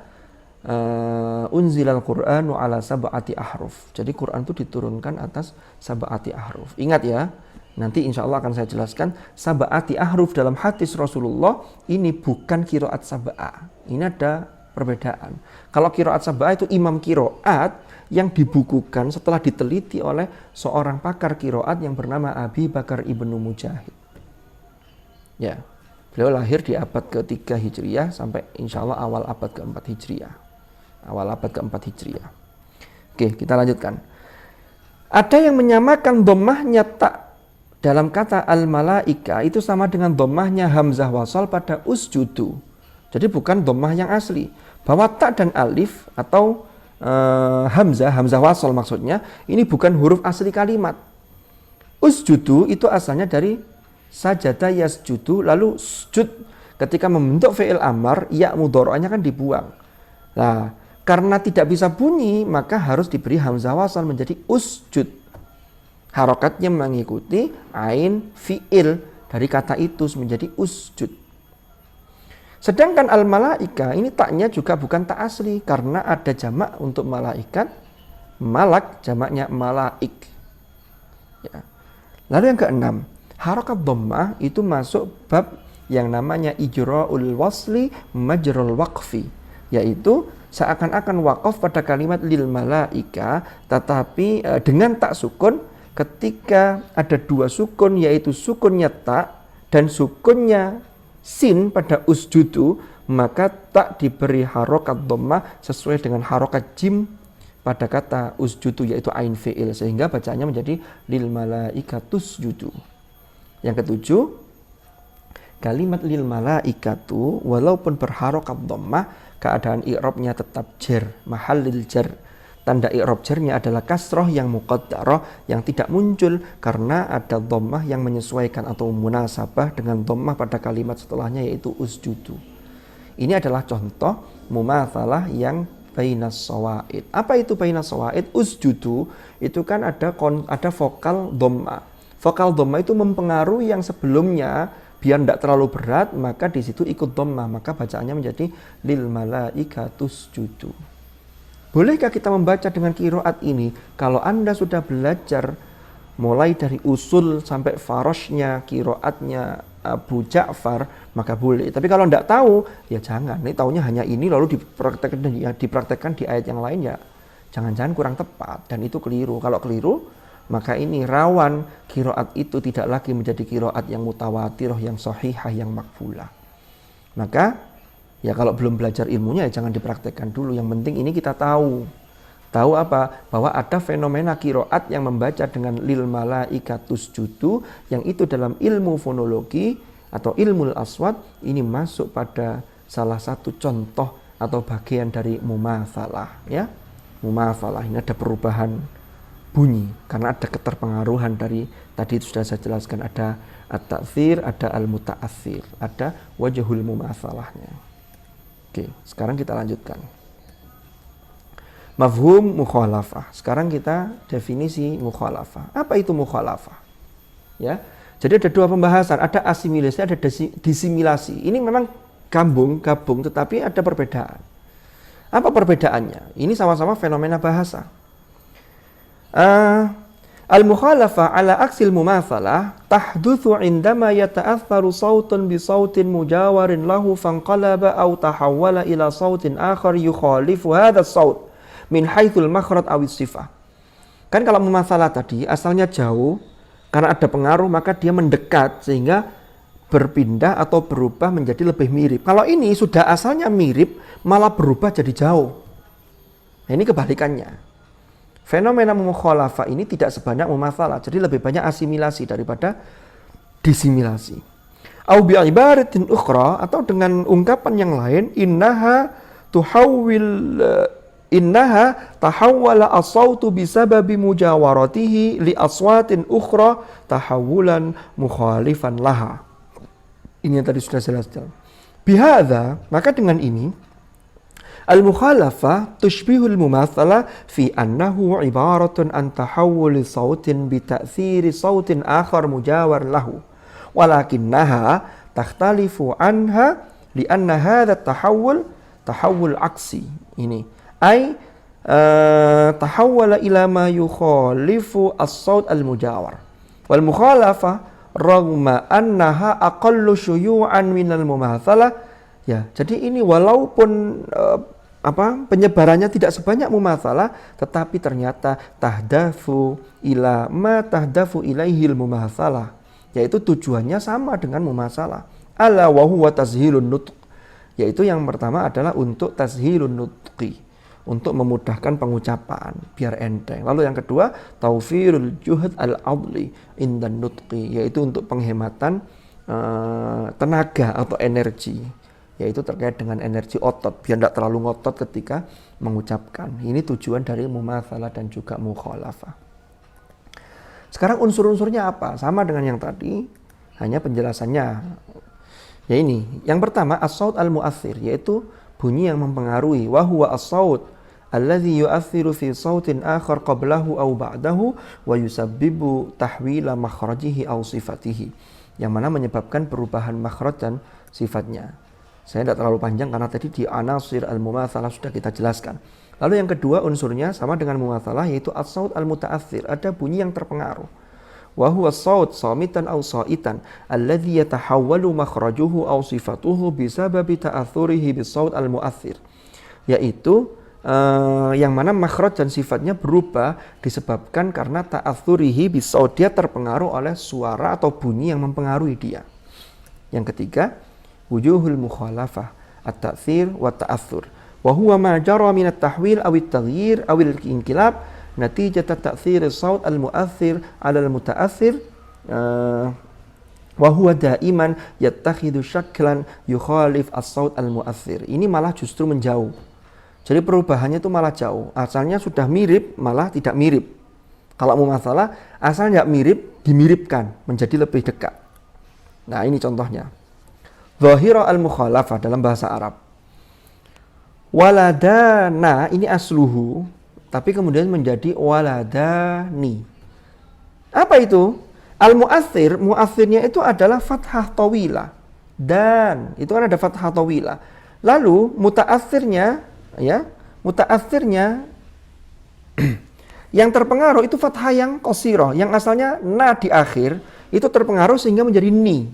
A: unzilal Qur'anu ala sab'ati ahruf. Jadi Quran itu diturunkan atas sab'ati ahruf. Ingat ya, nanti insya Allah akan saya jelaskan sab'ati ahruf dalam hadis Rasulullah ini bukan qiraat sab'ah. Ini ada perbedaan. Kalau qiraat sab'ah itu imam qiraat yang dibukukan setelah diteliti oleh seorang pakar qiraat yang bernama Abi Bakar Ibnu Mujahid. Ya, beliau lahir di abad ke-3 Hijriah sampai insya Allah awal abad ke-4 Hijriah. Oke, kita lanjutkan. Ada yang menyamakan dhammahnya tak dalam kata al-malaika itu sama dengan dhammahnya hamzah wasal pada usjudu. Jadi bukan dhammah yang asli. Bahwa tak dan alif atau hamzah wasal maksudnya ini bukan huruf asli kalimat. Usjudu itu asalnya dari sajada yasjudu lalu sujud. Ketika membentuk fi'il amar ya mudhari'nya kan dibuang. Nah, karena tidak bisa bunyi maka harus diberi hamzah wasal menjadi usjud. Harokatnya mengikuti ain fi'il dari kata itu menjadi usjud. Sedangkan al-malaika ini taknya juga bukan tak asli karena ada jamak untuk malaikat, malak jamaknya malaik. Ya. Lalu yang keenam, harokat dhammah itu masuk bab yang namanya ijra'ul wasli majrul waqfi, yaitu seakan-akan wakaf pada kalimat lil malaika tetapi dengan tak sukun ketika ada dua sukun yaitu sukunnya tak dan sukunnya sin pada usjudu maka tak diberi harokat dhammah sesuai dengan harokat jim pada kata usjudu yaitu ain fi'il sehingga bacaannya menjadi lil malaikatus judu. Yang ketujuh, kalimat lil malaikatu walaupun berharokat dhammah, keadaan i'rabnya tetap jar, mahallil jar. Tanda i'rab jarnya adalah kasroh yang muqaddarah, yang tidak muncul karena ada dhammah yang menyesuaikan atau munasabah dengan dhammah pada kalimat setelahnya, yaitu usjudu. Ini adalah contoh mumatsalah yang bainas shawaid. Apa itu bainas shawaid? Usjudu itu kan ada vokal dhammah. Vokal dhammah itu mempengaruhi yang sebelumnya, biar tidak terlalu berat, maka di situ ikut dhammah, maka bacaannya menjadi lil malaikatus judu. Bolehkah kita membaca dengan qiraat ini? Kalau Anda sudah belajar mulai dari usul sampai farosnya, qiraatnya Abu Ja'far, maka boleh. Tapi kalau tidak tahu, ya jangan. Ini taunya hanya ini lalu dipraktekkan di ayat yang lain, ya jangan-jangan kurang tepat dan itu keliru. Kalau keliru, maka ini rawan qiraat itu tidak lagi menjadi qiraat yang mutawatirah, yang sahihah, yang makbulah. Maka ya kalau belum belajar ilmunya ya jangan dipraktekkan dulu. Yang penting ini kita tahu. Tahu apa? Bahwa ada fenomena qiraat yang membaca dengan lil malaikatus judu, yang itu dalam ilmu fonologi atau ilmu aswat ini masuk pada salah satu contoh atau bagian dari mumatsalah, ya. Mumatsalah ini ada perubahan bunyi karena ada keterpengaruhan dari tadi itu sudah saya jelaskan, ada at-ta'thir, ada al-muta'athir, ada wajhul mumatsalahnya. Oke, sekarang kita lanjutkan. Mafhum mukhalafah. Sekarang kita definisi mukhalafah. Apa itu mukhalafah? Ya. Jadi ada dua pembahasan, ada asimilasi, ada disimilasi. Ini memang gabung tetapi ada perbedaan. Apa perbedaannya? Ini sama-sama fenomena bahasa. Al-mukhalafah ala aksil mumatsalah tahdutsu indama yata'atharu sautun bi sautin mujawarin lahu fanqalaba aw tahawwala ila sautin akhar yukhalifu hadha saut min haitsul makhraj aw sifah. Kan kalau mumatsalah tadi asalnya jauh, karena ada pengaruh maka dia mendekat sehingga berpindah atau berubah menjadi lebih mirip. Kalau ini sudah asalnya mirip malah berubah jadi jauh. Nah, ini kebalikannya. Fenomena mukhalafah ini tidak sebanyak mumatsalah, jadi lebih banyak asimilasi daripada disimilasi. Au bi ibaratin ukhra, atau dengan ungkapan yang lain, innaha tahawwala as-sautu bisababi mujawaratihi li aswatin ukhra tahawulan mukhalifan laha. Ini yang tadi sudah saya jelaskan. Bihadza, maka dengan ini al-mukhalafah tushbihul mumatsalah fi annahu ibaratun an tahawuli sautin bi ta'thiri sautin akhar mujawar lahu walakinnaha takhtalifu anha li anna hadha tahawul aksi. Ini ay tahawwala ila ma yukhalifu as-saut al-mujawar wal mukhalafah ragma annaha aqallu syuyu'an minal mumatsalah. Ya, jadi ini walaupun penyebarannya tidak sebanyak mumatsalah, tetapi ternyata tahdafu ila ma tahdafu ilaihil mumatsalah, yaitu tujuannya sama dengan mumatsalah. Ala wa huwa tashilun nutq, yaitu yang pertama adalah untuk tashilun nutqi, untuk memudahkan pengucapan biar enteng. Lalu yang kedua taufirul juhd al-adli indan nutqi, yaitu untuk penghematan tenaga atau energi, yaitu terkait dengan energi otot, biar tidak terlalu ngotot ketika mengucapkan. Ini tujuan dari mumatsalah dan juga mukhalafah. Sekarang unsur-unsurnya apa? Sama dengan yang tadi, hanya penjelasannya. Ya ini, yang pertama as-saut al-mu'athir, yaitu bunyi yang mempengaruhi. Wa huwa as-saut alladhi yu'athiru fi sautin akhar qablahu aw ba'dahu wa yusabbibu tahwila makhrajihi aw sifatihi, yang mana menyebabkan perubahan makhraj dan sifatnya. Saya tidak terlalu panjang karena tadi di anasir al-mumatsalah sudah kita jelaskan. Lalu yang kedua unsurnya sama dengan mumatsalah, yaitu as-saut al-muta'athir, ada bunyi yang terpengaruh. Wa huwa as-saut samitan aw sa'itan alladhi yatahawwalu makhrajuhu aw sifatuhu bisababi ta'athurihi bis-saut al-mu'athir, yaitu yang mana makhraj dan sifatnya berubah disebabkan karena ta'athurihi bis-saut, dia terpengaruh oleh suara atau bunyi yang mempengaruhi dia. Yang ketiga wujuhul mukhalafah at-ta'thir wa ta'athur wa huwa ma jara min at-tahwil aw at-taghyir aw al-inqilab natijat at-ta'thir as-saut al-mu'athir 'ala al-muta'athir Wa huwa daiman yattakhidhu syaklan yukhalif as-saut al-mu'athir. Ini malah justru menjauh. Jadi perubahannya itu malah jauh. Asalnya sudah mirip, malah tidak mirip. Kalau mau masalah, asalnya mirip, dimiripkan, menjadi lebih dekat. Nah, ini contohnya. Zahira al-mukhalafah dalam bahasa Arab. Waladana, ini asluhu, tapi kemudian menjadi waladani. Apa itu? Al-mu'athir, mu'athirnya itu adalah fathah tawilah. Dan, itu kan ada fathah tawilah. Lalu, muta'athirnya, ya, muta'athirnya yang terpengaruh itu fathah yang qasirah, yang asalnya na di akhir, itu terpengaruh sehingga menjadi ni.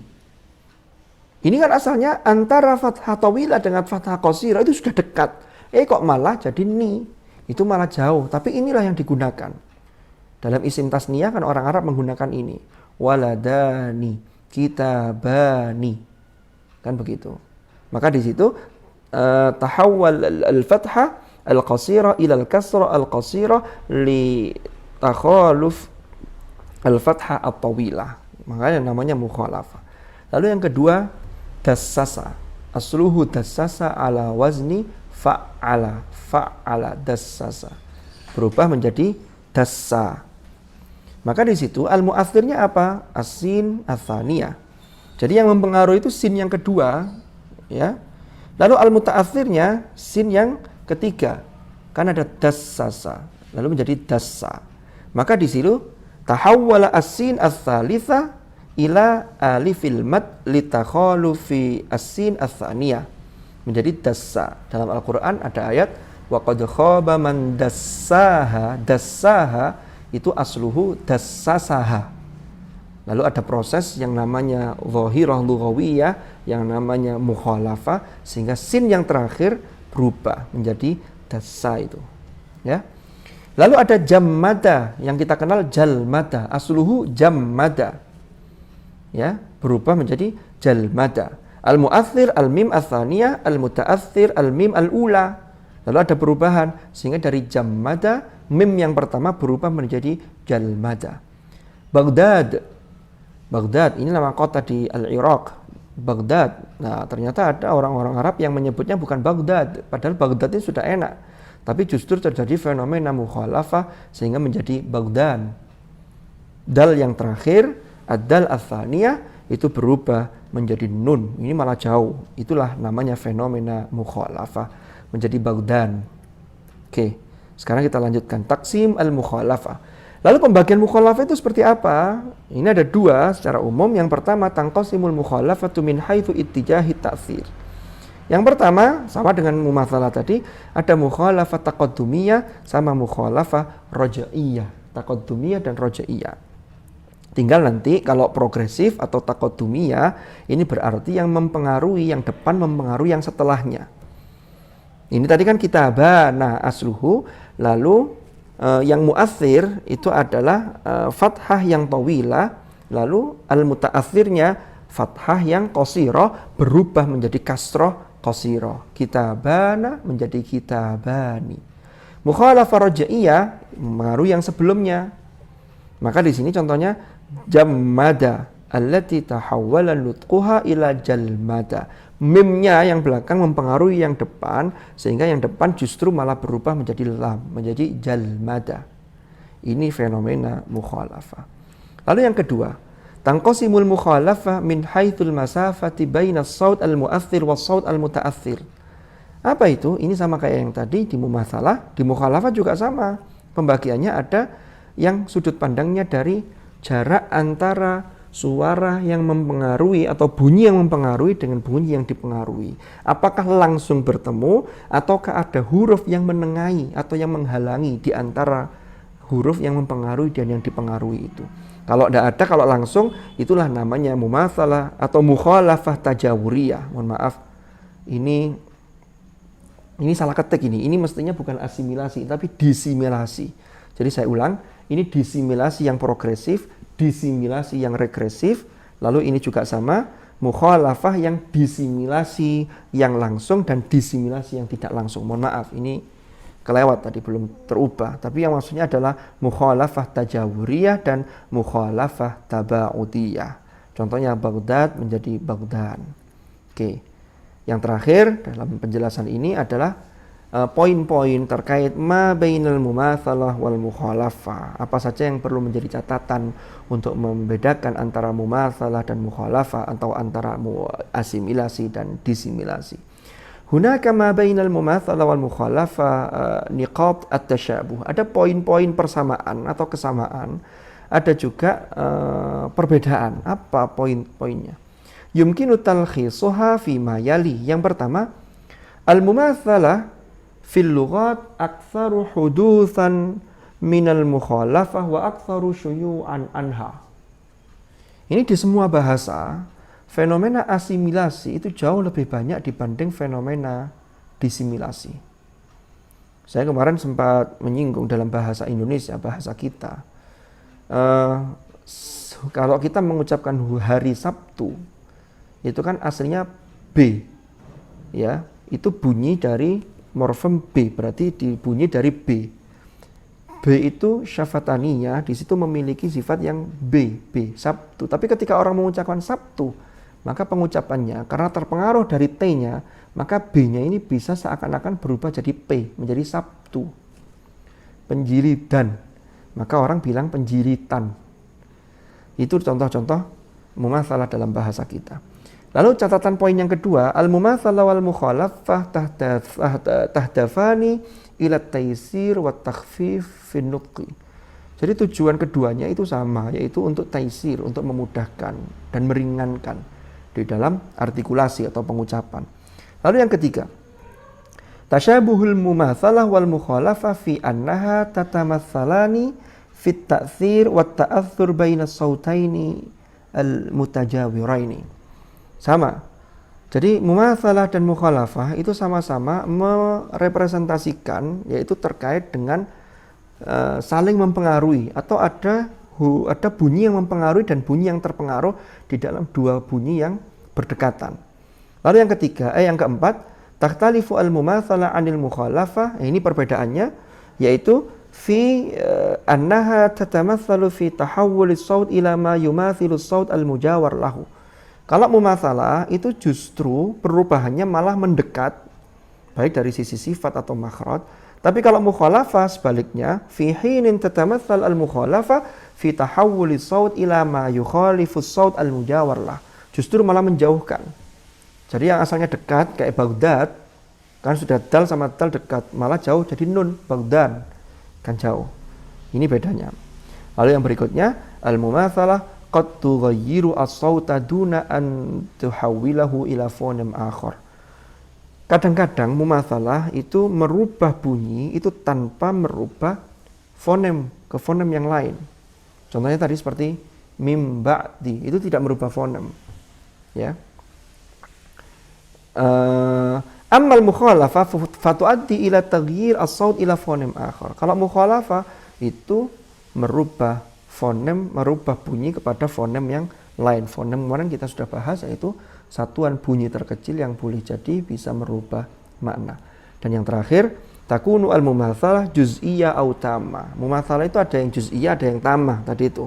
A: Ini kan asalnya antara fathah tawilah dengan fathah qasirah itu sudah dekat. Kok malah jadi ni. Itu malah jauh, tapi inilah yang digunakan. Dalam isim tasniyah kan orang Arab menggunakan ini. Waladani, kitabani. Kan begitu. Maka di situ tahawwal al-fathah al-qasira ila al-kasra al-qasira li takhaluf al-fathah at-tawilah. Makanya namanya mukhalafah. Lalu yang kedua, dassasa. Asluhu dassasa ala wazni fa'ala. Fa'ala dassasa. Berubah menjadi dassa. Maka di situ al-mu'athirnya apa? As-sin ats-tsaniyah. Jadi yang mempengaruhi itu sin yang kedua, ya. Lalu al-muta'athirnya sin yang ketiga. Kan ada dassasa. Lalu menjadi dassa. Maka di situ tahawwala as-sin ats-tsalitsah ila alifil mad litakhalufi as-sin ats-tsaniyah. Menjadi dassa. Dalam Al-Qur'an ada ayat wa qad khaba man dassaha. Dassaha itu asluhu dassasaha. Lalu ada proses yang namanya zahirah lughawiyah, yang namanya mukhalafah, sehingga sin yang terakhir berubah menjadi dassa itu. Ya. Lalu ada jammada yang kita kenal jalmada, asluhu jammada. Ya, berubah menjadi jalmada. Al-mu'athir al-mim ats-tsaniyah, al-muta'athir al-mim al-ula. Lalu ada perubahan sehingga dari jammada mim yang pertama berubah menjadi jalmada. Baghdad. Baghdad, ini nama kota di Al-Iraq. Baghdad. Nah, ternyata ada orang-orang Arab yang menyebutnya bukan Baghdad. Padahal Baghdad itu sudah enak. Tapi justru terjadi fenomena mukhalafah sehingga menjadi Baghdad. Dal yang terakhir, ad-dal ats-tsaniyah, itu berubah menjadi nun. Ini malah jauh. Itulah namanya fenomena mukhalafah. Menjadi Baghdad. Oke, sekarang kita lanjutkan. Taksim al-mukhalafah. Lalu pembagian mukhalafah itu seperti apa? Ini ada dua secara umum. Yang pertama, tangqasimul mukhalafatu min haitsu ittijahi ta'tsir. Yang pertama, sama dengan mumatsalah tadi, ada mukhalafah taqaddumiyah sama mukhalafah rojaiyah. Taqaddumiyah dan rojaiyah. Tinggal nanti kalau progresif atau taqaddumiyah, ini berarti yang mempengaruhi yang depan mempengaruhi yang setelahnya. Ini tadi kan kitabana asluhu, lalu yang mu'athir itu adalah fathah yang tawilah, lalu al-muta'athirnya fathah yang qasirah berubah menjadi kasrah qasirah. Kitabana menjadi kitabani. Mukhalafah rajaiyah mempengaruhi yang sebelumnya. Maka di sini contohnya jammada allati tahawwala nutquha ila jalmada. Mimnya yang belakang mempengaruhi yang depan, sehingga yang depan justru malah berubah menjadi lam, menjadi jalmada. Ini fenomena mukhalafah. Lalu yang kedua, tangqasimul mukhalafah min haitsul masafati baina as-saut al-mu'athir was-saut al-muta'athir. Apa itu? Ini sama kayak yang tadi di mumatsalah, di mukhalafah juga sama. Pembagiannya ada yang sudut pandangnya dari jarak antara suara yang mempengaruhi atau bunyi yang mempengaruhi dengan bunyi yang dipengaruhi. Apakah langsung bertemu ataukah ada huruf yang menengahi atau yang menghalangi di antara huruf yang mempengaruhi dan yang dipengaruhi itu. Kalau tidak ada, kalau langsung, itulah namanya mumatsalah atau mukhalafah tajawuriyah. Mohon maaf, ini salah ketik ini. Ini mestinya bukan asimilasi tapi disimilasi. Jadi saya ulang, ini disimilasi yang progresif, disimilasi yang regresif, lalu ini juga sama, mukhalafah yang disimilasi yang langsung dan disimilasi yang tidak langsung. Mohon maaf, ini kelewat tadi, belum terubah. Tapi yang maksudnya adalah mukhalafah tajawuriyah dan mukhalafah tabaudiyah. Contohnya Baghdad menjadi Baghdad. Oke. Yang terakhir dalam penjelasan ini adalah poin-poin terkait ma bainal mumatsalah wal mukhalafah. Apa saja yang perlu menjadi catatan untuk membedakan antara mumatsalah dan mukhalafah atau antara asimilasi dan disimilasi. Hunaka ma bainal mumatsalah wal mukhalafah niqat at-tasyabuh. Ada poin-poin persamaan atau kesamaan, ada juga perbedaan. Apa poin-poinnya? Yumkinu talkhisuha fi ma yali. Yang pertama, al-mumatsalah fil lughat aktsaru hudutsan minal mukhalafah wa aktsaru syuyu'an anha. Ini di semua bahasa, fenomena asimilasi itu jauh lebih banyak dibanding fenomena disimilasi. Saya kemarin sempat menyinggung dalam bahasa Indonesia, bahasa kita. Kalau kita mengucapkan hari Sabtu, itu kan aslinya B. Ya, itu bunyi dari morfem B, berarti dibunyi dari B. B itu syafataniyah, di situ memiliki sifat yang B, Sabtu. Tapi ketika orang mengucapkan Sabtu, maka pengucapannya karena terpengaruh dari T-nya, maka B-nya ini bisa seakan-akan berubah jadi P, menjadi Sabtu. Penjilidan, maka orang bilang penjilitan. Itu contoh-contoh mumatsalah dalam bahasa kita. Lalu catatan poin yang kedua, al-mumatsalah wal mukhalafah tahdafani ila taysir wa takhfif fin nutqi. Jadi tujuan keduanya itu sama, yaitu untuk taysir, untuk memudahkan dan meringankan di dalam artikulasi atau pengucapan. Lalu yang ketiga, tasyabuhul mumatsalah wal mukhalafah fi annaha tatamatsalani fit ta'thir wa ta'athur baina sautaini al-mutajawiraini. Sama. Jadi mumatsalah dan mukhalafah itu sama-sama merepresentasikan, yaitu terkait dengan saling mempengaruhi, atau ada bunyi yang mempengaruhi dan bunyi yang terpengaruh di dalam dua bunyi yang berdekatan. Lalu yang keempat, takhtalifu al-mumatsalah 'anil mukhalafah. Ini perbedaannya, yaitu fi annaha tatamatsalu fi tahawwulis saut ila ma yumathilu saut al-mujawar lahu. Kalau mumatsalah itu justru perubahannya malah mendekat, baik dari sisi sifat atau makhraj. Tapi kalau mukhalafah sebaliknya, fi hinin tatamatsal al-mukhalafah fi tahawwuli saut ila ma yukhalifu saut al-mujawar lah. Justru malah menjauhkan. Jadi yang asalnya dekat kayak Baghdad, kan sudah dal sama dal dekat, malah jauh jadi nun, Baghdad, kan jauh. Ini bedanya. Lalu yang berikutnya, al-mumatsalah qad tughayyiru as-sauta duna an tuhawwilahu ila fonem akhar. Kadang-kadang mumatsalah itu merubah bunyi itu tanpa merubah fonem ke fonem yang lain. Contohnya tadi seperti mim ba'di, itu tidak merubah fonem. Ya. Ammal mukhalafah fatuaddi ila taghyir as-saut ila fonem akhar. Kalau mukhalafah itu merubah fonem, merubah bunyi kepada fonem yang lain. Fonem kemarin kita sudah bahas, yaitu satuan bunyi terkecil yang boleh jadi bisa merubah makna. Dan yang terakhir, takunu al-mumatsalah juz'iyyah au tamah. Mumatsalah itu ada yang juz'iyyah, ada yang tamah tadi itu.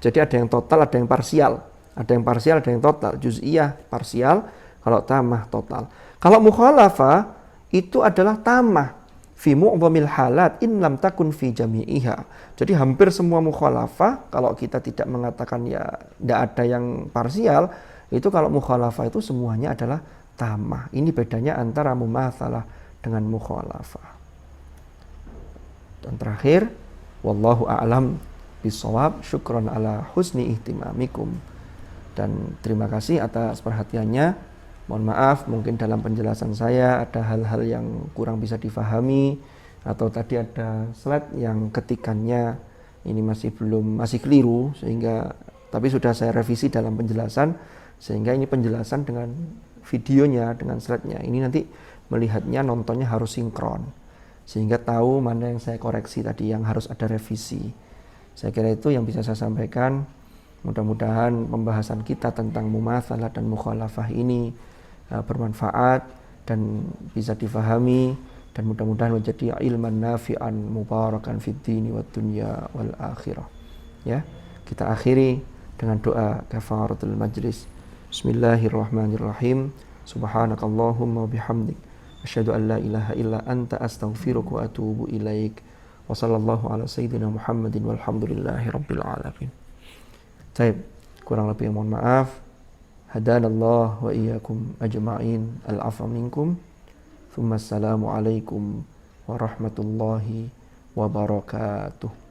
A: Jadi ada yang total, ada yang parsial. Ada yang parsial, ada yang total. Juz'iyyah parsial, kalau tamah total. Kalau mukhalafah itu adalah tamah fi mu'dhamil halat in lam takun fi jami'iha. Jadi hampir semua mukhalafah, kalau kita tidak mengatakan ya tidak ada yang parsial, itu kalau mukhalafah itu semuanya adalah tamah. Ini bedanya antara mumatsalah dengan mukhalafah. Dan terakhir, wallahu a'lam bishawab. Syukron ala husni ihtimamikum. Dan terima kasih atas perhatiannya. Mohon maaf, mungkin dalam penjelasan saya ada hal-hal yang kurang bisa difahami, atau tadi ada slide yang ketikannya ini masih keliru, sehingga tapi sudah saya revisi dalam penjelasan, sehingga ini penjelasan dengan videonya, dengan slide-nya. Ini nanti melihatnya, nontonnya harus sinkron, sehingga tahu mana yang saya koreksi tadi, yang harus ada revisi. Saya kira itu yang bisa saya sampaikan. Mudah-mudahan pembahasan kita tentang mumatsalah dan mukhalafah ini bermanfaat dan bisa difahami, dan mudah-mudahan menjadi ilman nafi'an mubarakan fid dini wad dunya wal akhirah. Ya, kita akhiri dengan doa kafaratul majlis. Bismillahirrahmanirrahim. Subhanakallahumma bihamdik asyhadu an la ilaha illa anta astaghfiruka wa atubu ilaik. Wa sallallahu ala sayyidina Muhammadin walhamdulillahi rabbil alamin. Baik, kurang lebih mohon maaf. Hadanallah wa iyyakum ajma'in. Al-'afwa minkum. Assalamu alaikum warahmatullahi wabarakatuh.